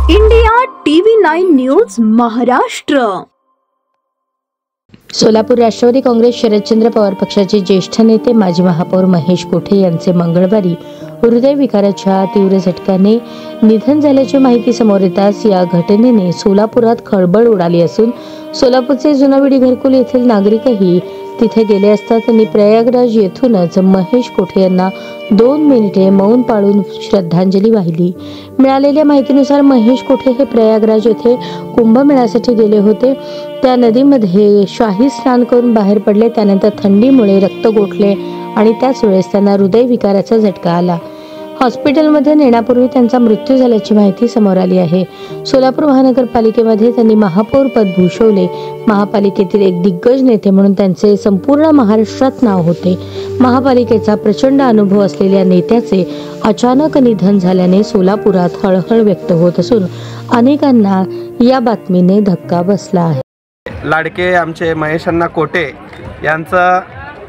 India TV 9 news Maharashtra. Solapur Rashtravadi Congress Sharadchandra Pawar पक्षाचे ज्येष्ठ नेते माजी महापौर महेश कोठे यांचे मंगळवारी हृदयविकाराच्या तीव्र झटक्याने निधन झाल्याची माहिती समोर येताच या घटनेने सोलापुरात खळबळ उडाली असून सोलापूरचे जुनाविडी घरकुल येथील नागरिकही तिथे गेले असता त्यांनी प्रयागराज येथूनच महेश कोठे यांना 2 मिनिटे मौन पाळून श्रद्धांजली वाहिली। मिळालेल्या माहितीनुसार महेश कोठे हे प्रयागराज येथे कुंभमेळ्यासाठी गेले होते। त्या नदीमध्ये शाही स्नान करून बाहेर पडले। त्यानंतर थंडीमुळे रक्त गोठले आणि त्याच वेळेस त्यांना हृदयविकाराचा झटका आला। हॉस्पिटलमध्ये नेण्यापूर्वी त्यांचा मृत्यू झाल्याची माहिती समोर आली आहे। सोलापूर महानगरपालिकेमध्ये त्यांनी महापौर पद भूषवले। महापालिकेतील एक दिग्गज नेते म्हणून त्यांचे संपूर्ण महाराष्ट्रात नाव होते। महापालिकेचा प्रचंड अनुभव असलेल्या नेत्याचे अचानक निधन झाल्याने सोलापुरात हळहळ व्यक्त होत असून अनेकांना या बातमीने धक्का बसला आहे। लाडके आमचे महेशांना कोठे यांचं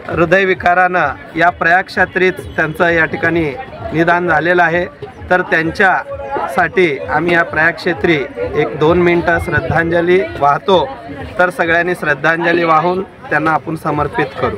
हृदयविकारानं या प्रयागक्षेत्रीत त्यांचं या ठिकाणी निदान झालेलं आहे। तर त्यांच्यासाठी आम्ही या प्रयागक्षेत्री एक 2 मिनिटं श्रद्धांजली वाहतो। तर सगळ्यांनी श्रद्धांजली वाहून त्यांना आपण समर्पित करू।